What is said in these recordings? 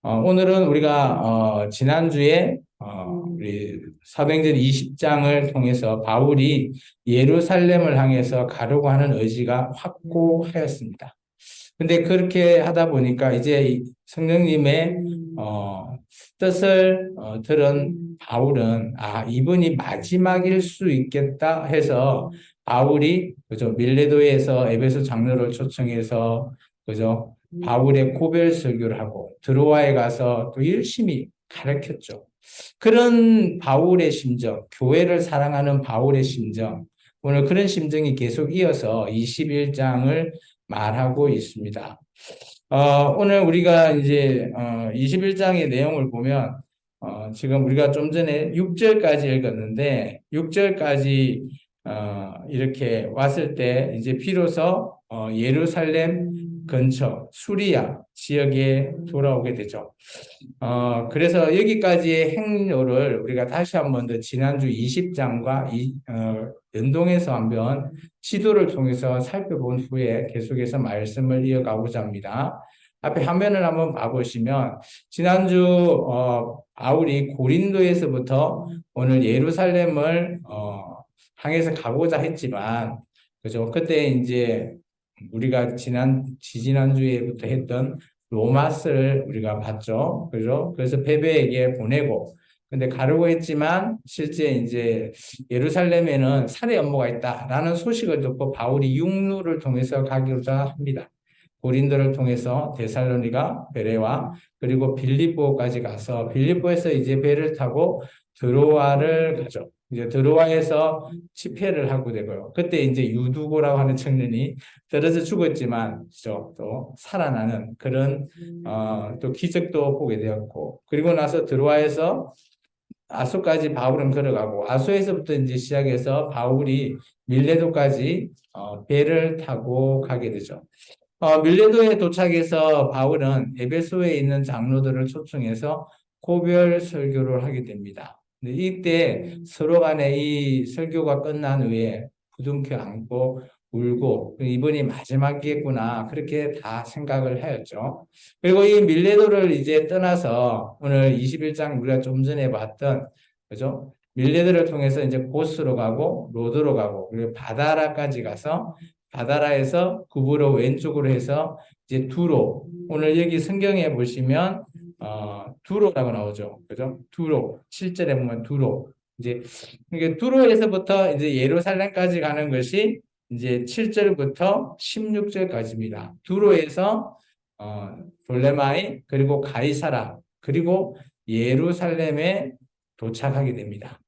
오늘은 우리가 지난주에 우리 사도행전 20장을 통해서 바울이 예루살렘을 향해서 가려고 하는 의지가 확고하였습니다. 근데 그렇게 하다 보니까 이제 성령님의 뜻을 들은 바울은 이분이 마지막일 수 있겠다 해서 바울이 그죠 밀레도에서 에베소 장로를 초청해서 그죠 바울의 고별 설교를 하고 드로아에 가서 또 열심히 가르쳤죠. 그런 바울의 심정, 교회를 사랑하는 바울의 심정, 오늘 그런 심정이 계속 이어서 21장을 말하고 있습니다. 오늘 우리가 이제 21장의 내용을 보면 지금 우리가 좀 전에 6절까지 읽었는데 6절까지 이렇게 왔을 때 이제 비로소 예루살렘 근처 수리아 지역에 돌아오게 되죠. 그래서 여기까지의 행로를 우리가 다시 한번 더 지난주 20장과 연동해서 한번 지도를 통해서 살펴본 후에 계속해서 말씀을 이어가고자 합니다. 앞에 화면을 한번 봐보시면 지난주 바울이 고린도에서부터 오늘 예루살렘을 향해서 가고자 했지만 그죠? 그때 이제 우리가 지난주에부터 했던 로마스를 우리가 봤죠. 그죠? 그래서 베베에게 보내고, 근데 가려고 했지만, 실제 이제 예루살렘에는 살해 업무가 있다라는 소식을 듣고 바울이 육로를 통해서 가기로자 합니다. 고린도를 통해서 데살로니가, 베레와, 그리고 빌립보까지 가서, 빌립보에서 이제 배를 타고 드로아를 가죠. 이제 드로아에서 집회를 하고 되고요. 그때 이제 유두고라고 하는 청년이 떨어져 죽었지만 또 살아나는 그런 또 기적도 보게 되었고, 그리고 나서 드로아에서 아소까지 바울은 걸어가고, 아소에서부터 이제 시작해서 바울이 밀레도까지 배를 타고 가게 되죠. 밀레도에 도착해서 바울은 에베소에 있는 장로들을 초청해서 고별 설교를 하게 됩니다. 근데 이때 서로 간에 이 설교가 끝난 후에 부둥켜 안고 울고 이번이 마지막이겠구나 그렇게 다 생각을 하였죠. 그리고 이 밀레도를 이제 떠나서 오늘 21장 우리가 좀 전에 봤던 그죠? 밀레도를 통해서 이제 고스로 가고 로드로 가고 그리고 바다라까지 가서 바다라에서 구부로 왼쪽으로 해서 이제 두로 오늘 여기 성경에 보시면 두로라고 나오죠. 그죠? 두로 7절에 보면 두로 이제 이게 두로에서부터 이제 예루살렘까지 가는 것이 이제 7절부터 16절까지입니다. 두로에서 돌레마이 그리고 가이사라 그리고 예루살렘에 도착하게 됩니다.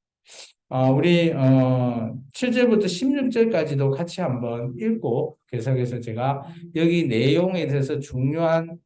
우리 7절부터 16절까지도 같이 한번 읽고 계속해서 제가 여기 내용에 대해서 중요한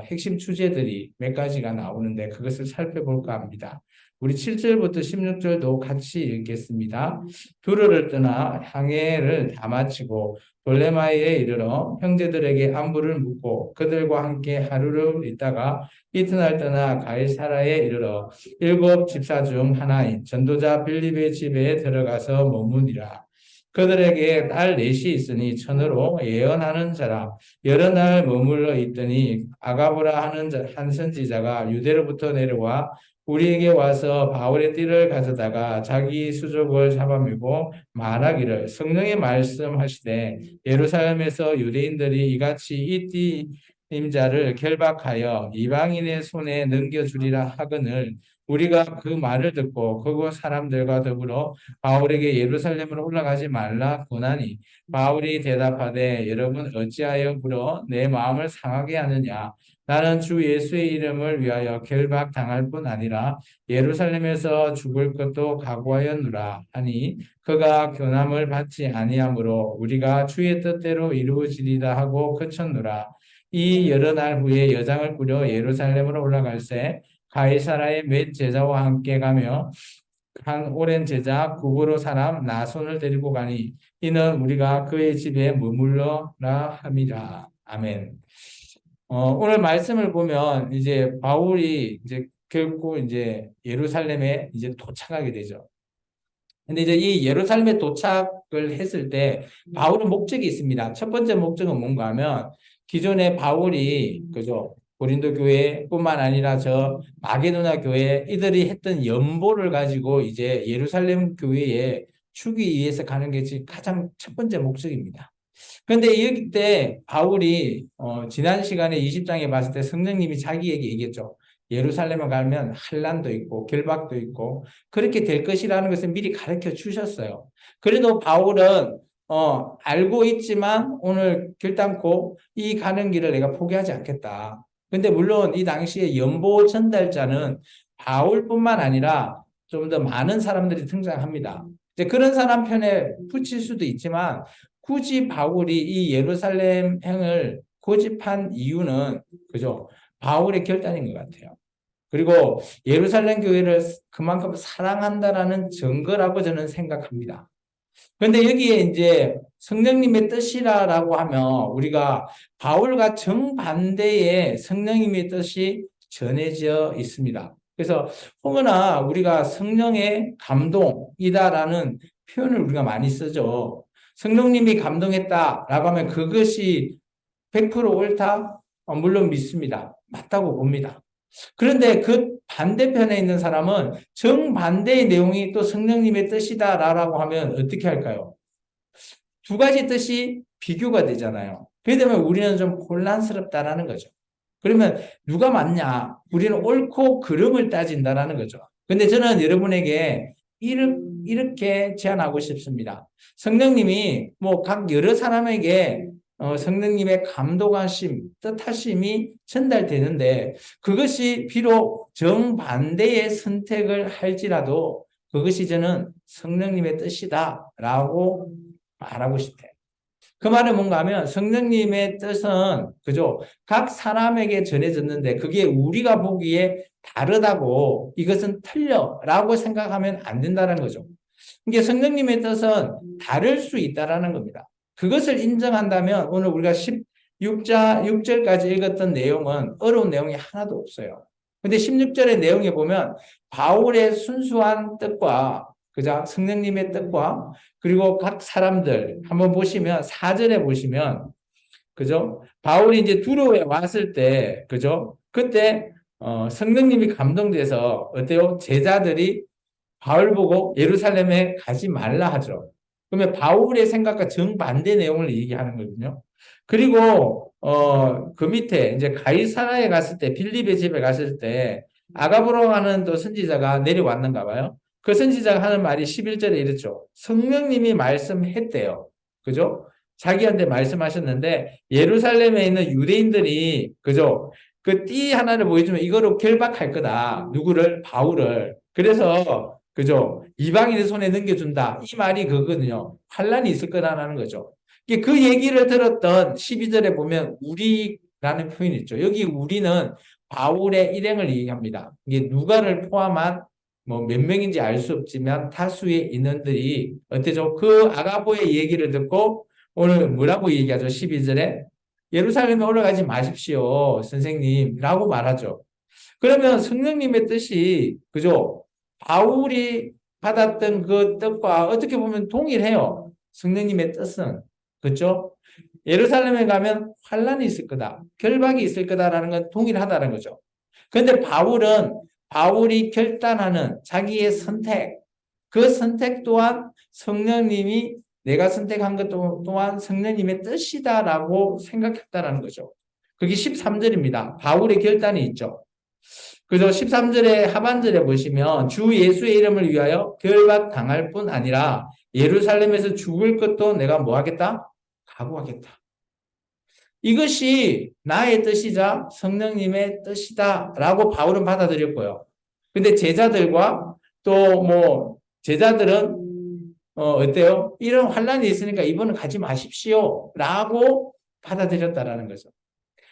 핵심 주제들이 몇 가지가 나오는데 그것을 살펴볼까 합니다. 우리 7절부터 16절도 같이 읽겠습니다. 두로를 떠나 항해를 다 마치고 돌레마이에 이르러 형제들에게 안부를 묻고 그들과 함께 하루를 있다가 이튿날 떠나 가이사라에 이르러 7 집사 중 하나인 전도자 빌립의 집에 들어가서 머무니라. 그들에게 딸 넷이 있으니 천으로 예언하는 자라 여러 날 머물러 있더니 아가보라 하는 한 선지자가 유대로부터 내려와 우리에게 와서 바울의 띠를 가져다가 자기 수족을 잡아매고 말하기를 성령의 말씀하시되 예루살렘에서 유대인들이 이같이 이 띠임자를 결박하여 이방인의 손에 넘겨주리라 하거늘 우리가 그 말을 듣고 그곳 사람들과 더불어 바울에게 예루살렘으로 올라가지 말라 권하니 바울이 대답하되 여러분 어찌하여 물어 내 마음을 상하게 하느냐 나는 주 예수의 이름을 위하여 결박당할 뿐 아니라 예루살렘에서 죽을 것도 각오하였노라 하니 그가 교남을 받지 아니하므로 우리가 주의 뜻대로 이루어지리다 하고 그쳤노라. 이 여러 날 후에 여장을 꾸려 예루살렘으로 올라갈새 가이사라의 몇 제자와 함께 가며 한 오랜 제자 구브로 사람 나손을 데리고 가니 이는 우리가 그의 집에 머물러라 함이라. 아멘. 오늘 말씀을 보면 이제 바울이 이제 결국 이제 예루살렘에 이제 도착하게 되죠. 근데 이제 이 예루살렘에 도착을 했을 때 바울은 목적이 있습니다. 첫 번째 목적은 뭔가 하면 기존에 바울이 그죠 고린도 교회뿐만 아니라 저 마게도나 교회 이들이 했던 연보를 가지고 이제 예루살렘 교회에 주기 위해서 가는 게 지금 가장 첫 번째 목적입니다. 그런데 여기 때 바울이 지난 시간에 20장에 봤을 때 성령님이 자기에게 얘기했죠. 예루살렘에 가면 환난도 있고 결박도 있고 그렇게 될 것이라는 것을 미리 가르쳐 주셨어요. 그래도 바울은 알고 있지만 오늘 결단코 이 가는 길을 내가 포기하지 않겠다. 근데 물론 이 당시에 연보 전달자는 바울뿐만 아니라 좀 더 많은 사람들이 등장합니다. 이제 그런 사람 편에 붙일 수도 있지만 굳이 바울이 이 예루살렘 행을 고집한 이유는 그죠? 바울의 결단인 것 같아요. 그리고 예루살렘 교회를 그만큼 사랑한다라는 증거라고 저는 생각합니다. 그런데 여기에 이제 성령님의 뜻이라고 하면 우리가 바울과 정반대의 성령님의 뜻이 전해져 있습니다. 그래서 혹여나 우리가 성령의 감동이다라는 표현을 우리가 많이 쓰죠. 성령님이 감동했다라고 하면 그것이 100% 옳다? 물론 믿습니다. 맞다고 봅니다. 그런데 그 반대편에 있는 사람은 정반대의 내용이 또 성령님의 뜻이다라고 하면 어떻게 할까요? 두 가지 뜻이 비교가 되잖아요. 그렇기 때문에 우리는 좀 혼란스럽다라는 거죠. 그러면 누가 맞냐? 우리는 옳고 그름을 따진다라는 거죠. 근데 저는 여러분에게 이렇게 제안하고 싶습니다. 성령님이 뭐 각 여러 사람에게 성령님의 감동하심, 뜻하심이 전달되는데 그것이 비록 정반대의 선택을 할지라도 그것이 저는 성령님의 뜻이다라고 말하고 싶어요. 그 말은 뭔가 하면 성령님의 뜻은 그죠? 각 사람에게 전해졌는데 그게 우리가 보기에 다르다고 이것은 틀려라고 생각하면 안 된다는 거죠. 이게 성령님의 뜻은 다를 수 있다라는 겁니다. 그것을 인정한다면 오늘 우리가 6절까지 읽었던 내용은 어려운 내용이 하나도 없어요. 근데 16절의 내용에 보면 바울의 순수한 뜻과 그죠? 성령님의 뜻과 그리고 각 사람들 한번 보시면 4절에 보시면 그죠? 바울이 이제 두로에 왔을 때 그죠? 그때 성령님이 감동돼서 어때요? 제자들이 바울 보고 예루살렘에 가지 말라 하죠. 그러면 바울의 생각과 정반대 내용을 얘기하는 거거든요. 그리고 그 밑에 이제 가이사라에 갔을 때 빌립의 집에 갔을 때 아가보로 하는 또 선지자가 내려왔는가 봐요. 그 선지자가 하는 말이 11절에 이렇죠. 성령님이 말씀했대요. 그죠? 자기한테 말씀하셨는데 예루살렘에 있는 유대인들이 그죠? 그 띠 하나를 보여주면 이거로 결박할 거다. 누구를? 바울을. 그래서 그죠? 이방인의 손에 넘겨준다. 이 말이 그거거든요. 환란이 있을 거라는 거죠. 그 얘기를 들었던 12절에 보면 우리라는 표현이 있죠. 여기 우리는 바울의 일행을 얘기합니다. 이게 누가를 포함한 뭐 몇 명인지 알 수 없지만 다수의 인원들이 어때죠? 그 아가보의 얘기를 듣고 오늘 뭐라고 얘기하죠? 12절에 예루살렘에 올라가지 마십시오, 선생님이라고 말하죠. 그러면 성령님의 뜻이 그죠? 바울이 받았던 그 뜻과 어떻게 보면 동일해요. 성령님의 뜻은 그렇죠? 예루살렘에 가면 환란이 있을 거다, 결박이 있을 거다라는 건 동일하다는 거죠. 그런데 바울이 결단하는 자기의 선택, 그 선택 또한 성령님이 내가 선택한 것 또한 성령님의 뜻이다라고 생각했다라는 거죠. 그게 13절입니다. 바울의 결단이 있죠. 그래서 13절의 하반절에 보시면 주 예수의 이름을 위하여 결박 당할 뿐 아니라 예루살렘에서 죽을 것도 내가 뭐 하겠다? 각오하겠다. 이것이 나의 뜻이자 성령님의 뜻이다라고 바울은 받아들였고요. 근데 제자들과 또 뭐 제자들은 어때요? 이런 환란이 있으니까 이번은 가지 마십시오라고 받아들였다라는 거죠.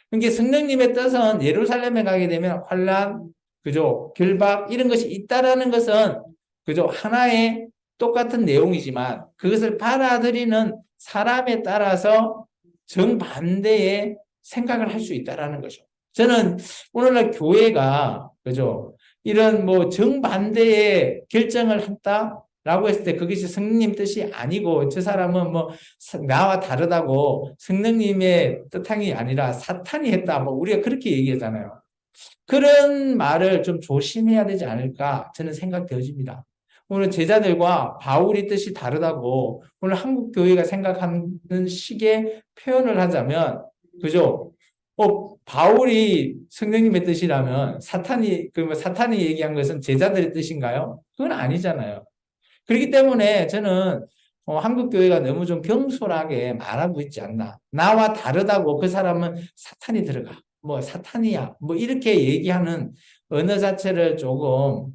그러니까 성령님의 뜻은 예루살렘에 가게 되면 환란, 그죠? 결박 이런 것이 있다라는 것은 그죠? 하나의 똑같은 내용이지만 그것을 받아들이는 사람에 따라서 정반대의 생각을 할 수 있다라는 거죠. 저는 오늘날 교회가 그죠? 이런 뭐 정반대의 결정을 했다? 라고 했을 때 그것이 성령님 뜻이 아니고 저 사람은 뭐 나와 다르다고 성령님의 뜻이 아니라 사탄이 했다. 뭐 우리가 그렇게 얘기하잖아요. 그런 말을 좀 조심해야 되지 않을까 저는 생각되어집니다. 오늘 제자들과 바울이 뜻이 다르다고 오늘 한국 교회가 생각하는 식의 표현을 하자면 그죠? 바울이 성령님의 뜻이라면 사탄이 얘기한 것은 제자들의 뜻인가요? 그건 아니잖아요. 그렇기 때문에 저는 한국 교회가 너무 좀 경솔하게 말하고 있지 않나. 나와 다르다고 그 사람은 사탄이 들어가. 뭐 사탄이야. 뭐 이렇게 얘기하는 언어 자체를 조금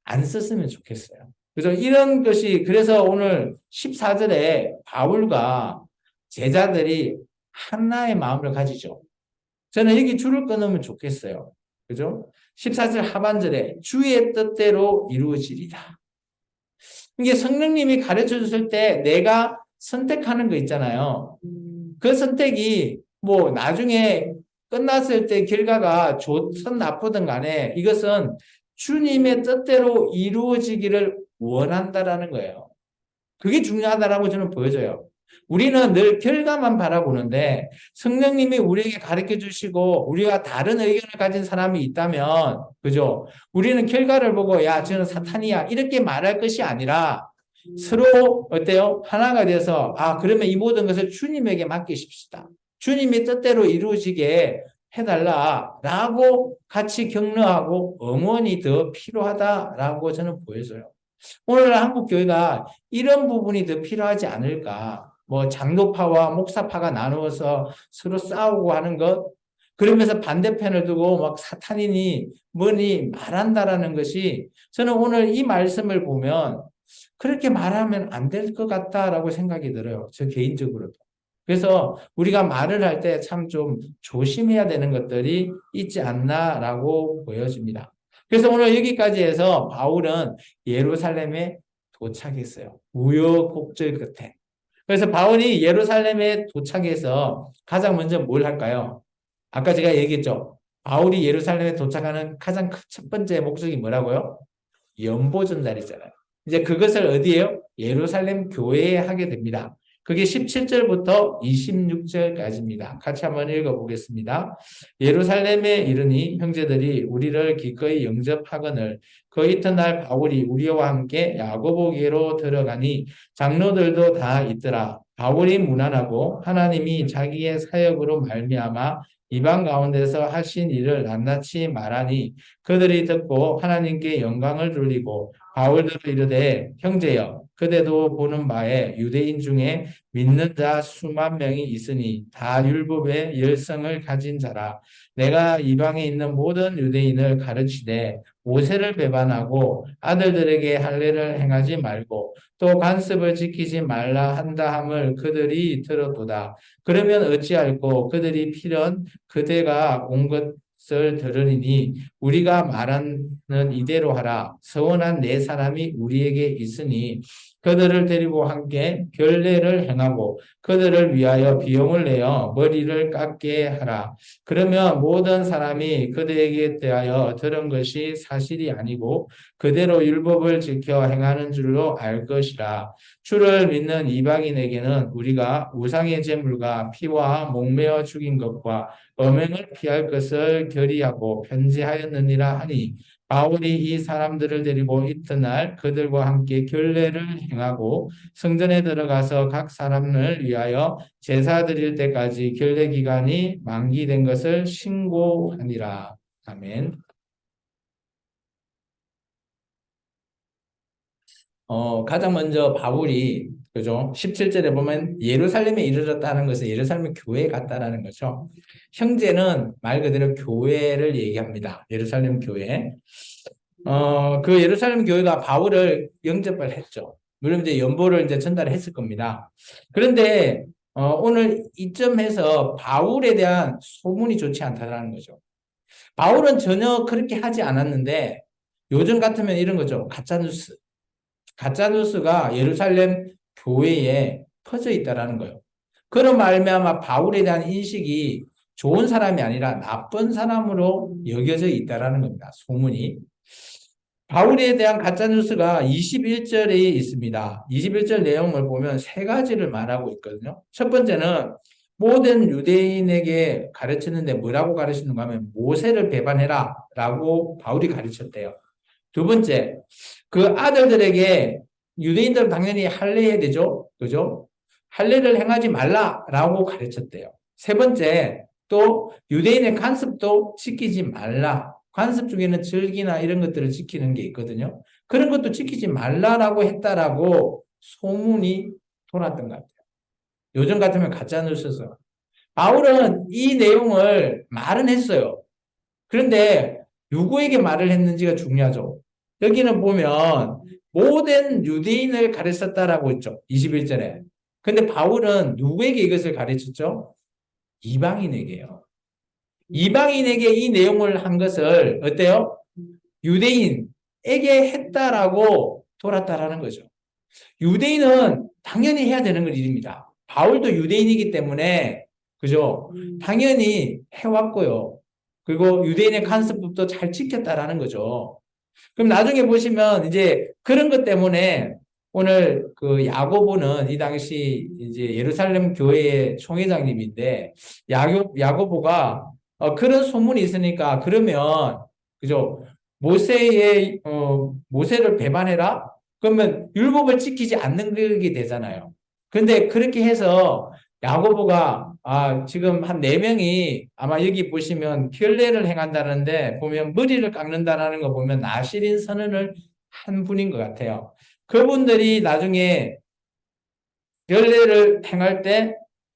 안 썼으면 좋겠어요. 그래서 이런 것이 그래서 오늘 14절에 바울과 제자들이 하나의 마음을 가지죠. 저는 여기 줄을 끊으면 좋겠어요. 그죠? 14절 하반절에 주의 뜻대로 이루어지리라. 이게 성령님이 가르쳐 줬을 때 내가 선택하는 거 있잖아요. 그 선택이 뭐 나중에 끝났을 때 결과가 좋든 나쁘든 간에 이것은 주님의 뜻대로 이루어지기를 원한다라는 거예요. 그게 중요하다라고 저는 보여져요. 우리는 늘 결과만 바라보는데 성령님이 우리에게 가르쳐 주시고 우리가 다른 의견을 가진 사람이 있다면 그죠? 우리는 결과를 보고 야 저는 사탄이야 이렇게 말할 것이 아니라 서로 어때요? 하나가 돼서 그러면 이 모든 것을 주님에게 맡기십시다. 주님의 뜻대로 이루어지게 해달라라고 같이 격려하고 응원이 더 필요하다라고 저는 보여져요. 오늘 한국 교회가 이런 부분이 더 필요하지 않을까? 뭐 장로파와 목사파가 나누어서 서로 싸우고 하는 것, 그러면서 반대편을 두고 막 사탄이니 뭐니 말한다라는 것이 저는 오늘 이 말씀을 보면 그렇게 말하면 안 될 것 같다라고 생각이 들어요. 저 개인적으로도. 그래서 우리가 말을 할 때 참 좀 조심해야 되는 것들이 있지 않나라고 보여집니다. 그래서 오늘 여기까지 해서 바울은 예루살렘에 도착했어요. 우여곡절 끝에. 그래서 바울이 예루살렘에 도착해서 가장 먼저 뭘 할까요? 아까 제가 얘기했죠. 바울이 예루살렘에 도착하는 가장 첫 번째 목적이 뭐라고요? 연보 전달이잖아요. 이제 그것을 어디에요? 예루살렘 교회에 하게 됩니다. 그게 17절부터 26절까지입니다. 같이 한번 읽어보겠습니다. 예루살렘에 이르니 형제들이 우리를 기꺼이 영접하거늘 그 이튿날 바울이 우리와 함께 야고보게로 들어가니 장로들도 다 있더라. 바울이 무난하고 하나님이 자기의 사역으로 말미암아 이방 가운데서 하신 일을 낱낱이 말하니 그들이 듣고 하나님께 영광을 돌리고 바울도 이르되 형제여 그대도 보는 바에 유대인 중에 믿는 자 수만 명이 있으니 다 율법의 열성을 가진 자라. 내가 이방에 있는 모든 유대인을 가르치되 모세를 배반하고 아들들에게 할례를 행하지 말고 또 관습을 지키지 말라 한다 함을 그들이 들었도다. 그러면 어찌할꼬 그들이 필연 그대가 온 것을 들으리니 우리가 말하는 이대로 하라. 서원한 네 사람이 우리에게 있으니 그들을 데리고 함께 결례를 행하고 그들을 위하여 비용을 내어 머리를 깎게 하라. 그러면 모든 사람이 그들에게 대하여 들은 것이 사실이 아니고 그대로 율법을 지켜 행하는 줄로 알 것이라. 주를 믿는 이방인에게는 우리가 우상의 제물과 피와 목매어 죽인 것과 엄행을 피할 것을 결의하고 편지하였느니라 하니 바울이 이 사람들을 데리고 이튿날 그들과 함께 결례를 행하고 성전에 들어가서 각 사람을 위하여 제사 드릴 때까지 결례 기간이 만기된 것을 신고하니라. 아멘. 가장 먼저 바울이 그죠? 17절에 보면 예루살렘에 이르렀다는 것은 예루살렘 교회에 갔다라는 거죠. 형제는 말 그대로 교회를 얘기합니다. 예루살렘 교회. 그 예루살렘 교회가 바울을 영접을 했죠. 물론 이제 연보를 이제 전달했을 겁니다. 그런데 오늘 이점에서 바울에 대한 소문이 좋지 않다라는 거죠. 바울은 전혀 그렇게 하지 않았는데 요즘 같으면 이런 거죠. 가짜뉴스. 가짜뉴스가 예루살렘 교회에 퍼져 있다라는 거예요. 그런 말미암아 바울에 대한 인식이 좋은 사람이 아니라 나쁜 사람으로 여겨져 있다라는 겁니다. 소문이. 바울에 대한 가짜뉴스가 21절에 있습니다. 21절 내용을 보면 세 가지를 말하고 있거든요. 첫 번째는 모든 유대인에게 가르치는데 뭐라고 가르치는가 하면 모세를 배반해라 라고 바울이 가르쳤대요. 두 번째, 그 아들들에게 유대인들은 당연히 할례해야 되죠. 그죠? 할례를 행하지 말라라고 가르쳤대요. 세 번째, 또 유대인의 관습도 지키지 말라. 관습 중에는 절기나 이런 것들을 지키는 게 있거든요. 그런 것도 지키지 말라라고 했다라고 소문이 돌았던 것 같아요. 요즘 같으면 가짜 뉴스죠. 바울은 이 내용을 말은 했어요. 그런데 누구에게 말을 했는지가 중요하죠. 여기는 보면 모든 유대인을 가르쳤다라고 했죠. 21절에. 근데 바울은 누구에게 이것을 가르쳤죠? 이방인에게요. 이방인에게 이 내용을 한 것을 어때요? 유대인에게 했다라고 돌았다라는 거죠. 유대인은 당연히 해야 되는 일입니다. 바울도 유대인이기 때문에 그죠? 당연히 해왔고요. 그리고 유대인의 간섭법도 잘 지켰다라는 거죠. 그럼 나중에 보시면 이제 그런 것 때문에 오늘 그 야고보는 이 당시 이제 예루살렘 교회의 총회장님인데 야고보가 그런 소문이 있으니까 그러면 그죠? 모세를 배반해라? 그러면 율법을 지키지 않는 게 되잖아요. 근데 그렇게 해서 야고보가 지금 한 네명이 아마 여기 보시면 결례를 행한다는데 보면 머리를 깎는다라는 거 보면 나실인 선언을 한 분인 것 같아요. 그분들이 나중에 결례를 행할 때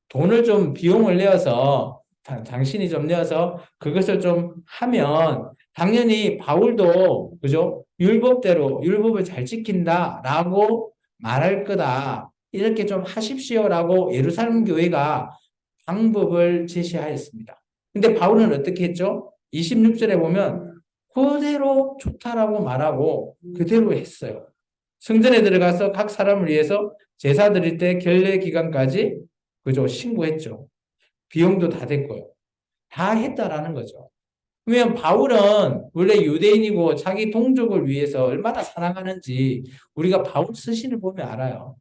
돈을 좀 비용을 내어서 당신이 좀 내어서 그것을 좀 하면 당연히 바울도 그죠? 율법대로 율법을 잘 지킨다라고 말할 거다. 이렇게 좀 하십시오라고 예루살렘 교회가 방법을 제시하였습니다. 근데 바울은 어떻게 했죠? 26절에 보면 그대로 좋다라고 말하고 그대로 했어요. 성전에 들어가서 각 사람을 위해서 제사 드릴 때 결례 기간까지 그죠? 신고했죠. 비용도 다 됐고요. 다 했다라는 거죠. 그러면 바울은 원래 유대인이고 자기 동족을 위해서 얼마나 사랑하는지 우리가 바울 서신을 보면 알아요.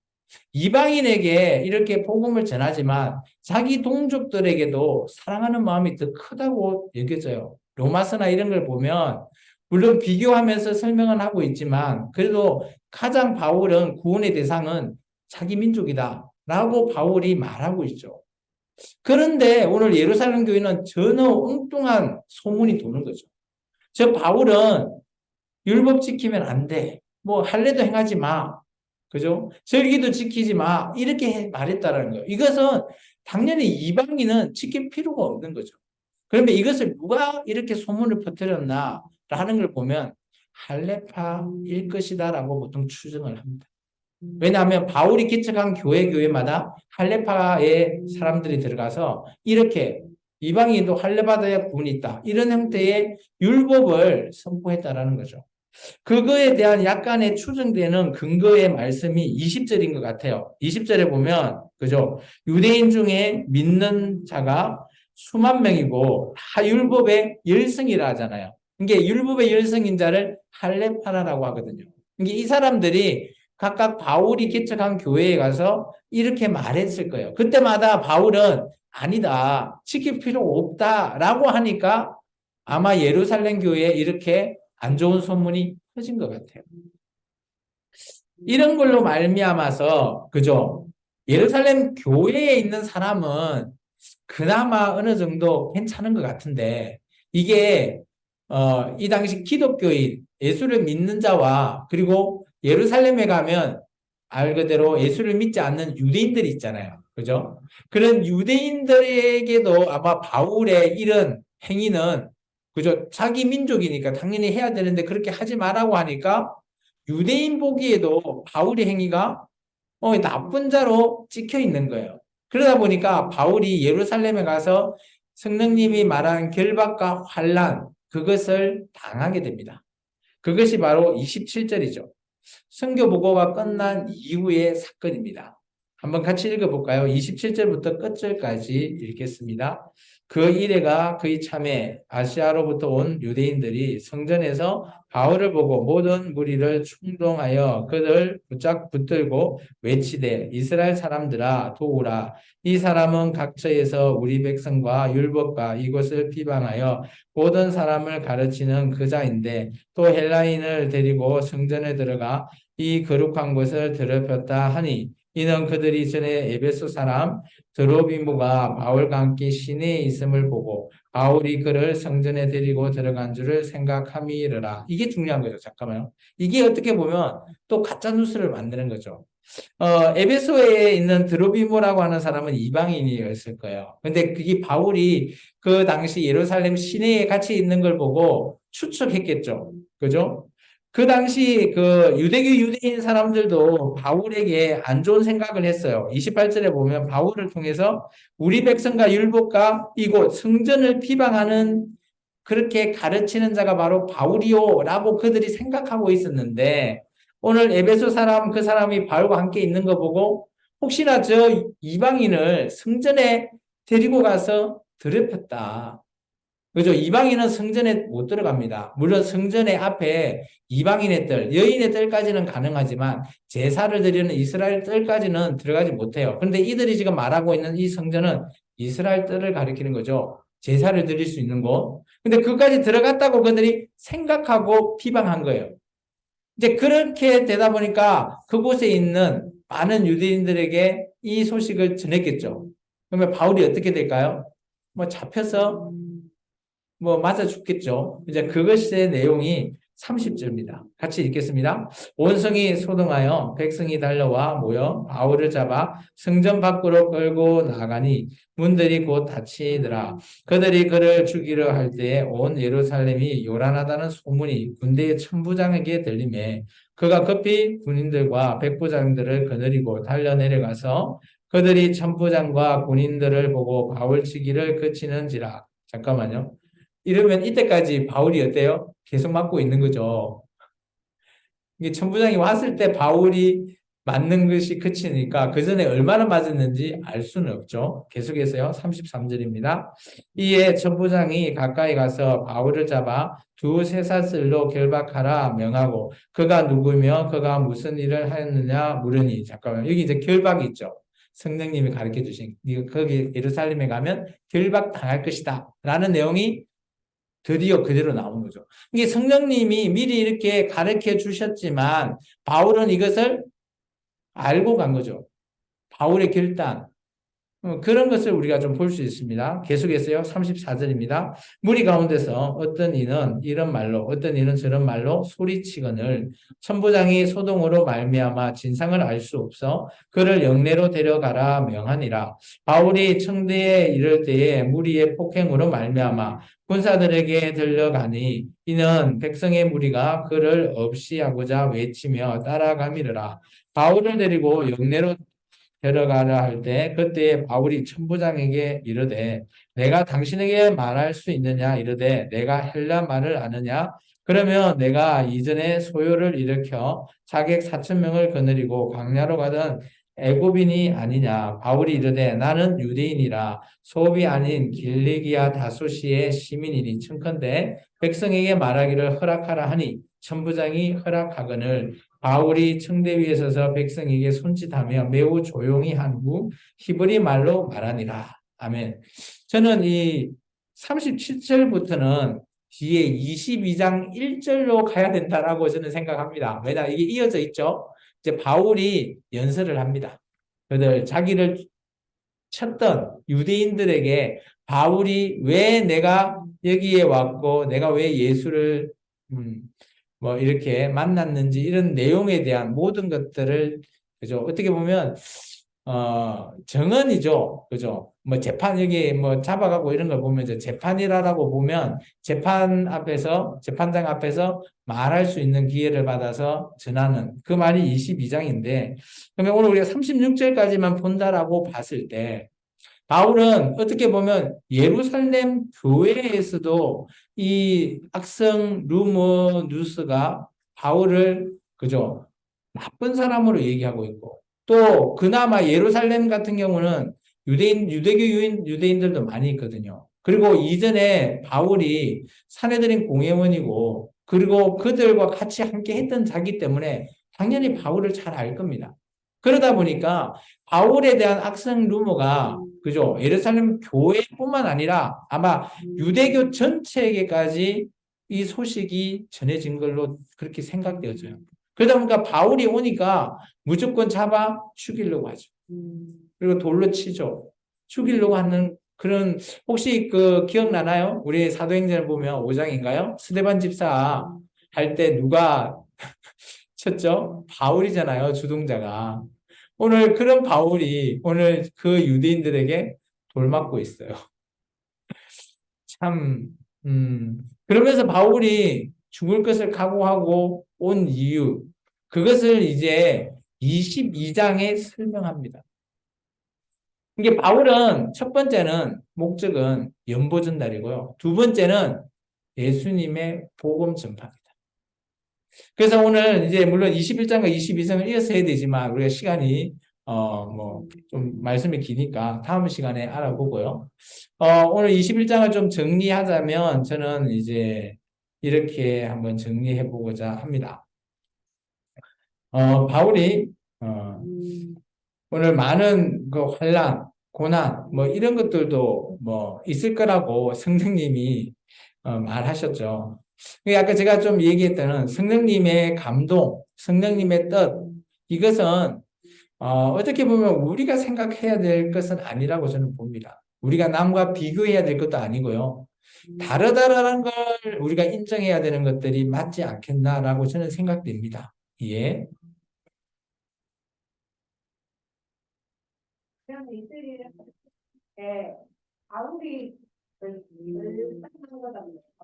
이방인에게 이렇게 복음을 전하지만 자기 동족들에게도 사랑하는 마음이 더 크다고 여겨져요. 로마서나 이런 걸 보면 물론 비교하면서 설명은 하고 있지만 그래도 가장 바울은 구원의 대상은 자기 민족이다 라고 바울이 말하고 있죠. 그런데 오늘 예루살렘 교회는 전혀 엉뚱한 소문이 도는 거죠. 저 바울은 율법 지키면 안 돼. 뭐 할례도 행하지 마. 그죠? 절기도 지키지 마. 이렇게 말했다라는 거예요. 이것은 당연히 이방인은 지킬 필요가 없는 거죠. 그러면 이것을 누가 이렇게 소문을 퍼뜨렸나라는 걸 보면 할례파일 것이다라고 보통 추정을 합니다. 왜냐하면 바울이 개척한 교회마다 할례파의 사람들이 들어가서 이렇게 이방인도 할례받아야 구원이 있다. 이런 형태의 율법을 선포했다라는 거죠. 그거에 대한 약간의 추정되는 근거의 말씀이 20절인 것 같아요. 20절에 보면, 그죠? 유대인 중에 믿는 자가 수만 명이고, 다 율법의 열성이라 하잖아요. 이게 율법의 열성인 자를 할례파라라고 하거든요. 이게 이 사람들이 각각 바울이 개척한 교회에 가서 이렇게 말했을 거예요. 그때마다 바울은 아니다, 지킬 필요 없다라고 하니까 아마 예루살렘 교회에 이렇게 안 좋은 소문이 퍼진 것 같아요. 이런 걸로 말미암아서 그죠? 예루살렘 교회에 있는 사람은 그나마 어느 정도 괜찮은 것 같은데 이게 이 당시 기독교인 예수를 믿는 자와 그리고 예루살렘에 가면 알 그대로 예수를 믿지 않는 유대인들이 있잖아요. 그죠? 그런 유대인들에게도 아마 바울의 이런 행위는 그죠? 자기 민족이니까 당연히 해야 되는데 그렇게 하지 말라고 하니까 유대인 보기에도 바울의 행위가 나쁜 자로 찍혀 있는 거예요. 그러다 보니까 바울이 예루살렘에 가서 성령님이 말한 결박과 환란 그것을 당하게 됩니다. 그것이 바로 27절이죠. 선교 보고가 끝난 이후의 사건입니다. 한번 같이 읽어볼까요? 27절부터 끝절까지 읽겠습니다. 그 이래가 그의 참에 아시아로부터 온 유대인들이 성전에서 바울을 보고 모든 무리를 충동하여 그들 붙들고 외치되 이스라엘 사람들아 도우라. 이 사람은 각처에서 우리 백성과 율법과 이것을 비방하여 모든 사람을 가르치는 그자인데 또 헬라인을 데리고 성전에 들어가 이 거룩한 것을 더럽혔다 하니 이는 그들이 전에 에베소 사람 드로비무가 바울과 함께 시내에 있음을 보고 바울이 그를 성전에 데리고 들어간 줄을 생각함이르라. 이게 중요한 거죠. 잠깐만요. 이게 어떻게 보면 또 가짜 뉴스를 만드는 거죠. 에베소에 있는 드로비모라고 하는 사람은 이방인이었을 거예요. 근데 그게 바울이 그 당시 예루살렘 시내에 같이 있는 걸 보고 추측했겠죠. 그죠? 그 당시 그 유대교 유대인 사람들도 바울에게 안 좋은 생각을 했어요. 28절에 보면 바울을 통해서 우리 백성과 율법과 이곳 성전을 비방하는 그렇게 가르치는 자가 바로 바울이요라고 그들이 생각하고 있었는데 오늘 에베소 사람 그 사람이 바울과 함께 있는 거 보고 혹시나 저 이방인을 성전에 데리고 가서 더럽혔다. 그죠? 이방인은 성전에 못 들어갑니다. 물론 성전의 앞에 이방인의 뜰, 여인의 뜰까지는 가능하지만 제사를 드리는 이스라엘 뜰까지는 들어가지 못해요. 그런데 이들이 지금 말하고 있는 이 성전은 이스라엘 뜰을 가리키는 거죠. 제사를 드릴 수 있는 곳. 근데 그까지 들어갔다고 그들이 생각하고 비방한 거예요. 이제 그렇게 되다 보니까 그곳에 있는 많은 유대인들에게 이 소식을 전했겠죠. 그러면 바울이 어떻게 될까요? 뭐 잡혀서 뭐 맞아 죽겠죠. 이제 그것의 내용이 30절입니다. 같이 읽겠습니다. 온 성이 소동하여 백성이 달려와 모여 바울을 잡아 성전 밖으로 끌고 나가니 문들이 곧 닫히더라. 그들이 그를 죽이려 할 때에 온 예루살렘이 요란하다는 소문이 군대의 천부장에게 들리매 그가 급히 군인들과 백부장들을 거느리고 달려 내려가서 그들이 천부장과 군인들을 보고 바울 치기를 그치는지라. 잠깐만요. 이러면 이때까지 바울이 어때요? 계속 맞고 있는 거죠. 이게 천부장이 왔을 때 바울이 맞는 것이 그치니까 그 전에 얼마나 맞았는지 알 수는 없죠. 계속해서요. 33절입니다. 이에 천부장이 가까이 가서 바울을 잡아 두 쇠사슬로 결박하라 명하고 그가 누구며 그가 무슨 일을 하였느냐 물으니 잠깐만 여기 이제 결박이 있죠. 성령님이 가르쳐 주신 거기 예루살렘에 가면 결박 당할 것이다 라는 내용이 드디어 그대로 나온 거죠. 이게 성령님이 미리 이렇게 가르쳐 주셨지만 바울은 이것을 알고 간 거죠. 바울의 결단. 그런 것을 우리가 좀 볼 수 있습니다. 계속해서요. 34절입니다. 무리 가운데서 어떤 이는 이런 말로 어떤 이는 저런 말로 소리치거늘 천부장이 소동으로 말미암아 진상을 알 수 없어 그를 영내로 데려가라 명하니라. 바울이 청대에 이를 때에 무리의 폭행으로 말미암아 군사들에게 들려가니 이는 백성의 무리가 그를 없이하고자 외치며 따라가미르라. 바울을 데리고 영내로 데려가라 할 때 그때 바울이 천부장에게 이르되 내가 당신에게 말할 수 있느냐 이르되 내가 헬라 말을 아느냐 그러면 내가 이전에 소요를 일으켜 자객 4,000명을 거느리고 광야로 가던 애굽인이 아니냐 바울이 이르되 나는 유대인이라 소비 아닌 길리기아 다소시의 시민이니 청컨대 백성에게 말하기를 허락하라 하니 천부장이 허락하거늘 바울이 청대 위에 서서 백성에게 손짓하며 매우 조용히 한 후 히브리 말로 말하니라. 아멘. 저는 이 37절부터는 뒤에 22장 1절로 가야 된다라고 저는 생각합니다. 왜냐 이게 이어져 있죠. 이제 바울이 연설을 합니다. 그들 자기를 쳤던 유대인들에게 바울이 왜 내가 여기에 왔고 내가 왜 예수를 뭐 이렇게 만났는지 이런 내용에 대한 모든 것들을 그죠 어떻게 보면 정언이죠 그죠 뭐 재판 여기 뭐 잡아가고 이런 걸 보면 이제 재판이라고 보면 재판장 앞에서 말할 수 있는 기회를 받아서 전하는 그 말이 22장인데 그러면 오늘 우리가 36절까지만 본다라고 봤을 때 바울은 어떻게 보면 예루살렘 교회에서도 이 악성 루머 뉴스가 바울을 그죠 나쁜 사람으로 얘기하고 있고 또 그나마 예루살렘 같은 경우는 유대인들도 많이 있거든요. 그리고 이전에 바울이 사내들인 공회원이고, 그리고 그들과 같이 함께 했던 자기 때문에 당연히 바울을 잘 알 겁니다. 그러다 보니까 바울에 대한 악성 루머가, 그죠? 예루살렘 교회뿐만 아니라 아마 유대교 전체에게까지 이 소식이 전해진 걸로 그렇게 생각되어져요. 그러다 보니까 바울이 오니까 무조건 잡아 죽이려고 하죠. 그리고 돌로 치죠. 죽이려고 하는 그런, 혹시 그 기억나나요? 우리 사도행전을 보면 5장인가요? 스데반 집사 할 때 누가 쳤죠? 바울이잖아요, 주동자가. 오늘 그런 바울이 오늘 그 유대인들에게 돌 맞고 있어요. 참, 그러면서 바울이 죽을 것을 각오하고 온 이유, 그것을 이제 22장에 설명합니다. 이게 바울은 첫 번째는 목적은 연보 전달이고요. 두 번째는 예수님의 복음 전파입니다. 그래서 오늘 이제 물론 21장과 22장을 이어서 해야 되지만 우리가 시간이 좀 말씀이 기니까 다음 시간에 알아보고요. 오늘 21장을 좀 정리하자면 저는 이제 이렇게 한번 정리해 보고자 합니다. 바울이 오늘 많은 그 환난, 고난 뭐 이런 것들도 뭐 있을 거라고 성령님이 말하셨죠. 아까 제가 좀 얘기했던 성령님의 감동, 성령님의 뜻, 이것은 어떻게 보면 우리가 생각해야 될 것은 아니라고 저는 봅니다. 우리가 남과 비교해야 될 것도 아니고요. 다르다라는 걸 우리가 인정해야 되는 것들이 맞지 않겠나라고 저는 생각됩니다. 예. 그럼 이들이 바울이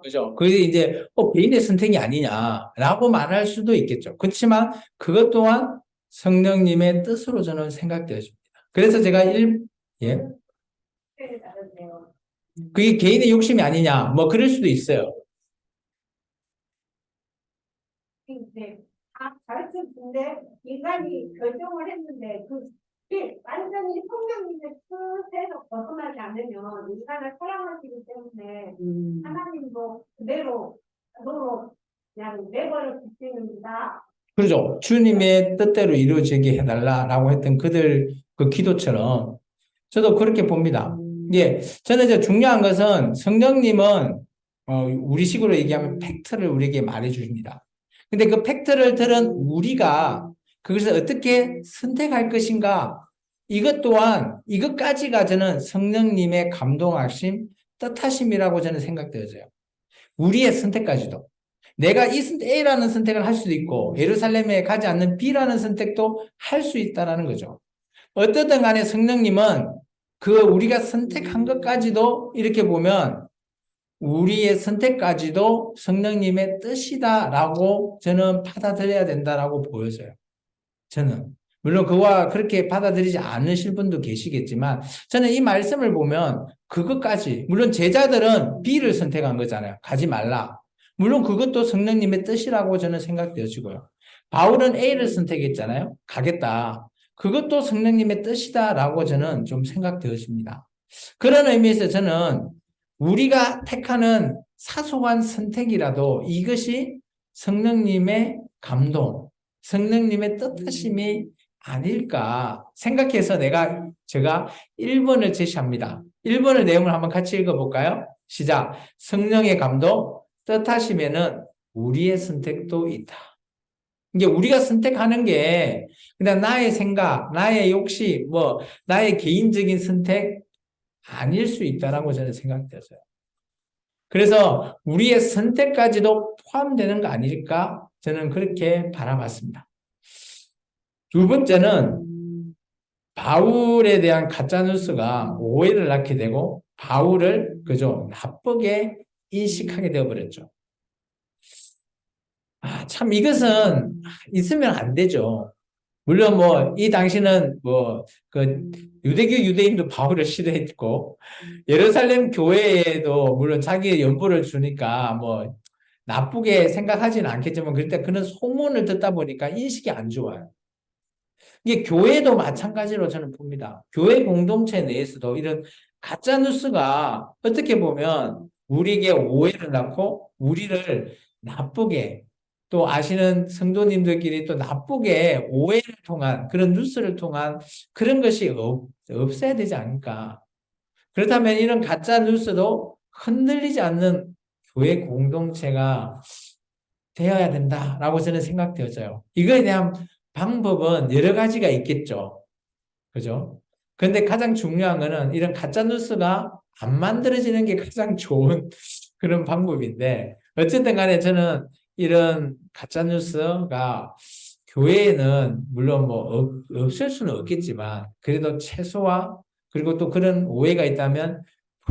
그죠? 그게 이제 개인의 선택이 아니냐라고 말할 수도 있겠죠. 그렇지만 그것 또한 성령님의 뜻으로 저는 생각되어집니다. 그래서 제가 예, 그게 개인의 욕심이 아니냐, 뭐 그럴 수도 있어요. 다 가르쳤는데 인간이 결정을 했는데 그게 완전히 성령님의 뜻에서 벗어나지 않으면 인간을 사랑하시기 때문에 하나님도 그대로 그냥 내버려 두십니다. 그렇죠. 주님의 뜻대로 이루어지게 해달라라고 했던 그들 그 기도처럼 저도 그렇게 봅니다. 예, 저는 이제 중요한 것은 성령님은 우리식으로 얘기하면 팩트를 우리에게 말해 주십니다. 근데 그 팩트를 들은 우리가 그것을 어떻게 선택할 것인가, 이것 또한 이것까지가 저는 성령님의 감동하심, 뜻하심이라고 저는 생각되어져요. 우리의 선택까지도. 내가 이 A라는 선택을 할 수도 있고 예루살렘에 가지 않는 B라는 선택도 할 수 있다는 거죠. 어떻든 간에 성령님은 그 우리가 선택한 것까지도 이렇게 보면 우리의 선택까지도 성령님의 뜻이다라고 저는 받아들여야 된다라고 보여져요. 저는. 물론 그와 그렇게 받아들이지 않으실 분도 계시겠지만 저는 이 말씀을 보면 그것까지, 물론 제자들은 B를 선택한 거잖아요. 가지 말라. 물론 그것도 성령님의 뜻이라고 저는 생각되어지고요. 바울은 A를 선택했잖아요. 가겠다. 그것도 성령님의 뜻이다라고 저는 좀 생각되어집니다. 그런 의미에서 저는 우리가 택하는 사소한 선택이라도 이것이 성령님의 감동, 성령님의 뜻하심이 아닐까 생각해서 제가 1번을 제시합니다. 1번의 내용을 한번 같이 읽어볼까요? 시작. 성령의 감동, 뜻하심에는 우리의 선택도 있다. 이게 우리가 선택하는 게 그냥 나의 생각, 나의 욕심, 나의 개인적인 선택 아닐 수 있다라고 저는 생각되어요. 그래서 우리의 선택까지도 포함되는 거 아닐까? 저는 그렇게 바라봤습니다. 두 번째는 바울에 대한 가짜뉴스가 오해를 낳게 되고 바울을 그저 나쁘게 인식하게 되어버렸죠. 참 이것은 있으면 안 되죠. 물론 이 당시는 그 유대교 유대인도 바울을 싫어했고 예루살렘 교회에도 물론 자기의 연보를 주니까 나쁘게 생각하지는 않겠지만 그때 그런 소문을 듣다 보니까 인식이 안 좋아요. 이게 교회도 마찬가지로 저는 봅니다. 교회 공동체 내에서도 이런 가짜 뉴스가 어떻게 보면 우리에게 오해를 낳고 우리를 나쁘게 또 아시는 성도님들끼리 또 나쁘게 오해를 통한 그런 뉴스를 통한 그런 것이 없어야 되지 않을까. 그렇다면 이런 가짜 뉴스도 흔들리지 않는 교회 공동체가 되어야 된다라고 저는 생각되어져요. 이거에 대한 방법은 여러 가지가 있겠죠. 그죠? 근데 가장 중요한 거는 이런 가짜 뉴스가 안 만들어지는 게 가장 좋은 그런 방법인데, 어쨌든 간에 저는 이런 가짜 뉴스가 교회에는 물론 뭐 없을 수는 없겠지만, 그래도 최소화, 그리고 또 그런 오해가 있다면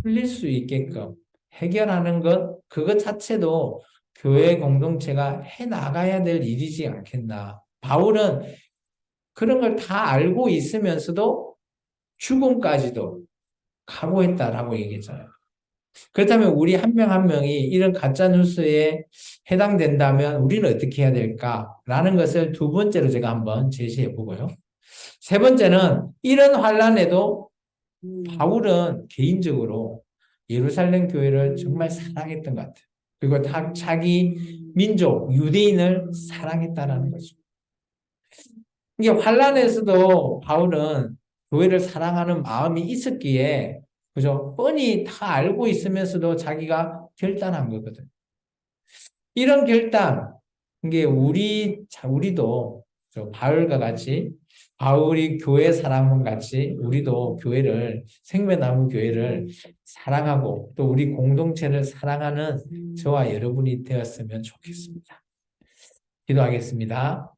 풀릴 수 있게끔 해결하는 것, 그것 자체도 교회 공동체가 해 나가야 될 일이지 않겠나. 바울은 그런 걸 다 알고 있으면서도 죽음까지도 각오했다라고 얘기했잖아요. 그렇다면 우리 한 명 한 명이 이런 가짜 뉴스에 해당된다면 우리는 어떻게 해야 될까라는 것을 두 번째로 제가 한번 제시해 보고요. 세 번째는 이런 환란에도 바울은 개인적으로 예루살렘 교회를 정말 사랑했던 것 같아요. 그리고 자기 민족 유대인을 사랑했다라는 거죠. 이게 환란에서도 바울은 교회를 사랑하는 마음이 있었기에 그죠? 뻔히 다 알고 있으면서도 자기가 결단한 거거든. 이런 결단, 이게 우리도 바울과 같이 바울이 교회 사랑과 같이 우리도 교회를 생명나무 교회를 사랑하고 또 우리 공동체를 사랑하는 저와 여러분이 되었으면 좋겠습니다. 기도하겠습니다.